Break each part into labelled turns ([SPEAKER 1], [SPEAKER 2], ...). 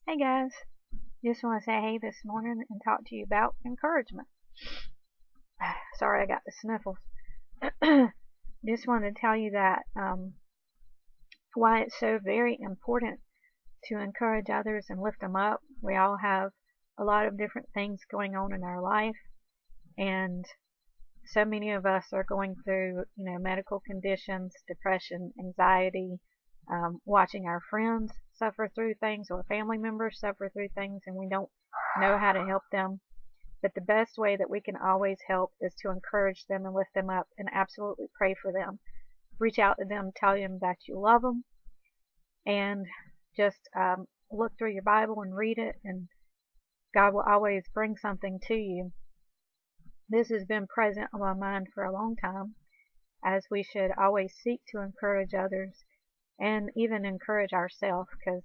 [SPEAKER 1] Hey guys, just want to say hey this morning and talk to you about encouragement. Sorry, I got the sniffles. Just wanted to tell you that why it's so very important to encourage others and lift them up. We all have a lot of different things going on in our life, and so many of us are going through, medical conditions, depression, anxiety, watching our friends suffer through things or family members suffer through things, and we don't know how to help them. But the best way that we can always help is to encourage them and lift them up and absolutely pray for them. Reach out to them, tell them that you love them, and just look through your Bible and read it, and God will always bring something to you. This has been present on my mind for a long time, as we should always seek to encourage others and even encourage ourselves, because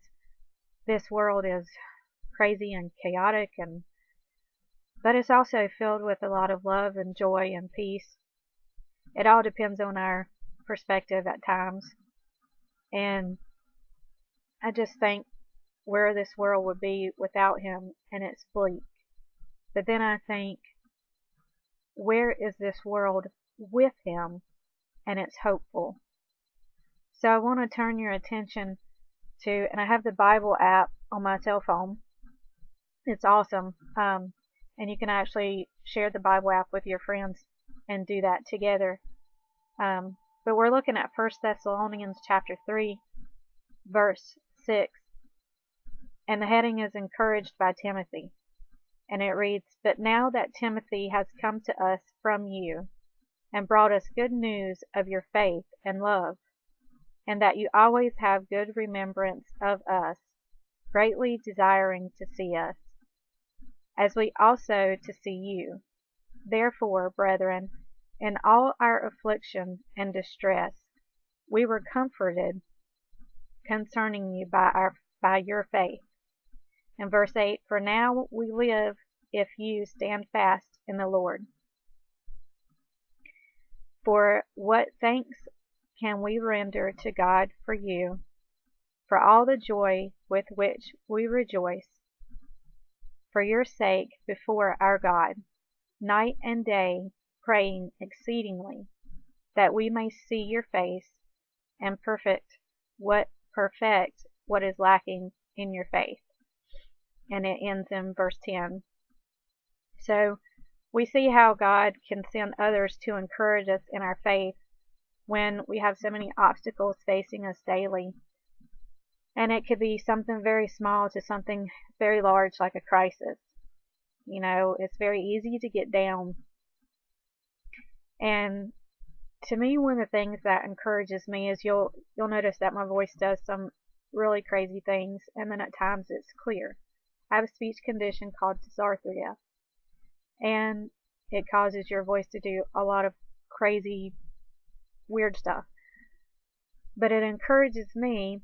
[SPEAKER 1] this world is crazy and chaotic, but it's also filled with a lot of love and joy and peace. It all depends on our perspective at times, and I just think where this world would be without him, and it's bleak. But then I think, where is this world with him, and it's hopeful. So I want to turn your attention to, and I have the Bible app on my cell phone. It's awesome. And you can actually share the Bible app with your friends and do that together. But we're looking at 1 Thessalonians chapter 3, verse 6. And the heading is Encouraged by Timothy. And it reads, "But now that Timothy has come to us from you, and brought us good news of your faith and love, and that you always have good remembrance of us, greatly desiring to see us, as we also to see you. Therefore, brethren, in all our affliction and distress, we were comforted concerning you by your faith." And verse 8, "For now we live if you stand fast in the Lord. For what thanks can we render to God for you, for all the joy with which we rejoice for your sake before our God, night and day, praying exceedingly, that we may see your face and perfect what is lacking in your faith." And it ends in verse 10. So we see how God can send others to encourage us in our faith when we have so many obstacles facing us daily. And it could be something very small to something very large, like a crisis. It's very easy to get down. And to me, one of the things that encourages me is you'll notice that my voice does some really crazy things, and then at times it's clear. I have a speech condition called dysarthria, and it causes your voice to do a lot of crazy, weird stuff. But it encourages me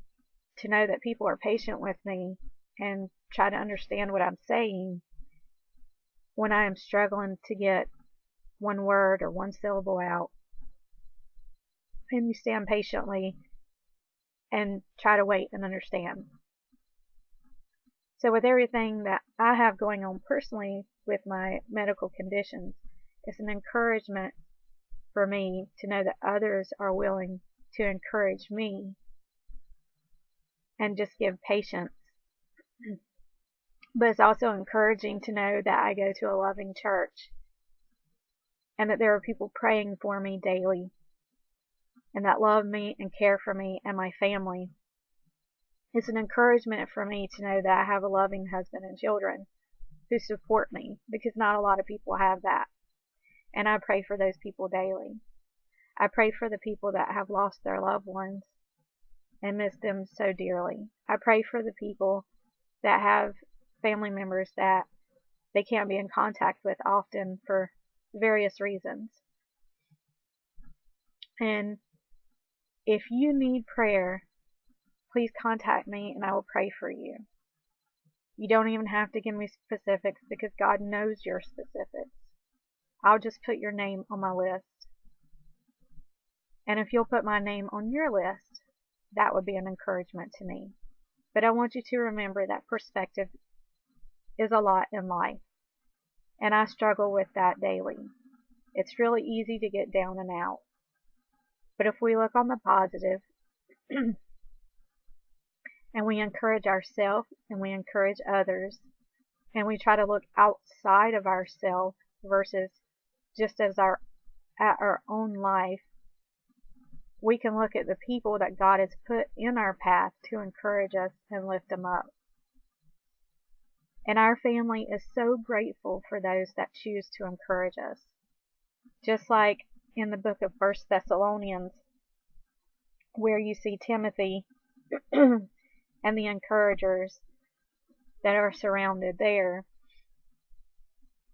[SPEAKER 1] to know that people are patient with me and try to understand what I'm saying when I am struggling to get one word or one syllable out. And you stand patiently and try to wait and understand. So with everything that I have going on personally with my medical conditions, it's an encouragement for me to know that others are willing to encourage me and just give patience. But it's also encouraging to know that I go to a loving church and that there are people praying for me daily and that love me and care for me and my family. It's an encouragement for me to know that I have a loving husband and children who support me, because not a lot of people have that. And I pray for those people daily. I pray for the people that have lost their loved ones and miss them so dearly. I pray for the people that have family members that they can't be in contact with often for various reasons. And if you need prayer, please contact me and I will pray for you. You don't even have to give me specifics, because God knows your specifics. I'll just put your name on my list. And if you'll put my name on your list, that would be an encouragement to me. But I want you to remember that perspective is a lot in life. And I struggle with that daily. It's really easy to get down and out. But if we look on the positive and we encourage ourselves and we encourage others and we try to look outside of ourselves versus just at our own life, we can look at the people that God has put in our path to encourage us and lift them up. And our family is so grateful for those that choose to encourage us. Just like in the book of 1 Thessalonians, where you see Timothy and the encouragers that are surrounded there.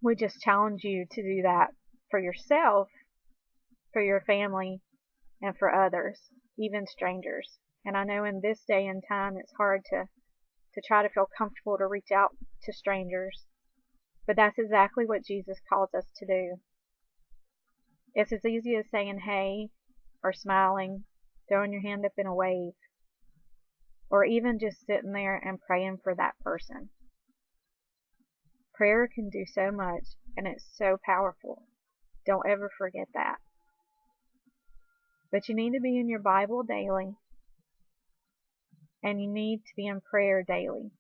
[SPEAKER 1] We just challenge you to do that for yourself, for your family, and for others, even strangers. And I know in this day and time it's hard to try to feel comfortable to reach out to strangers, but that's exactly what Jesus calls us to do. It's as easy as saying hey, or smiling, throwing your hand up in a wave, or even just sitting there and praying for that person. Prayer can do so much, and it's so powerful. Don't ever forget that. But you need to be in your Bible daily, and you need to be in prayer daily,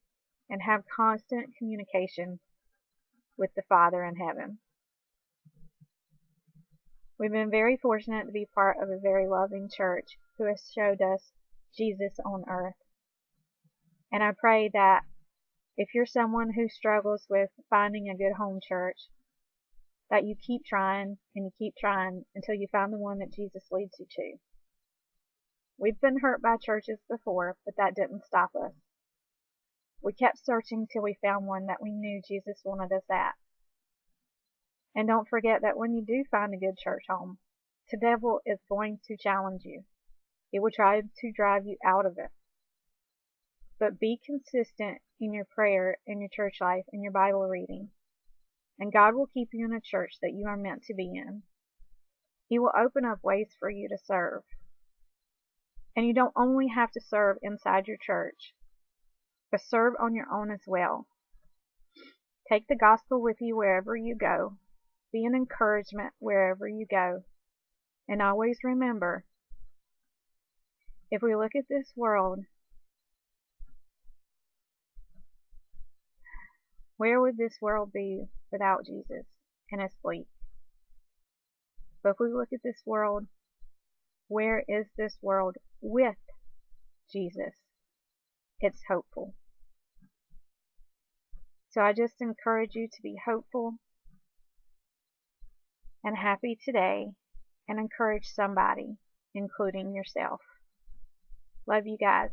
[SPEAKER 1] and have constant communication with the Father in heaven. We've been very fortunate to be part of a very loving church who has showed us Jesus on earth. And I pray that if you're someone who struggles with finding a good home church, that you keep trying and you keep trying until you find the one that Jesus leads you to. We've been hurt by churches before, but that didn't stop us. We kept searching till we found one that we knew Jesus wanted us at. And don't forget that when you do find a good church home, the devil is going to challenge you. It will try to drive you out of it. But be consistent in your prayer, in your church life, in your Bible reading. And God will keep you in a church that you are meant to be in. He will open up ways for you to serve. And you don't only have to serve inside your church, but serve on your own as well. Take the gospel with you wherever you go. Be an encouragement wherever you go. And always remember, if we look at this world, where would this world be without Jesus? And it's bleak. But if we look at this world, where is this world with Jesus? It's hopeful. So I just encourage you to be hopeful and happy today, and encourage somebody, including yourself. Love you guys.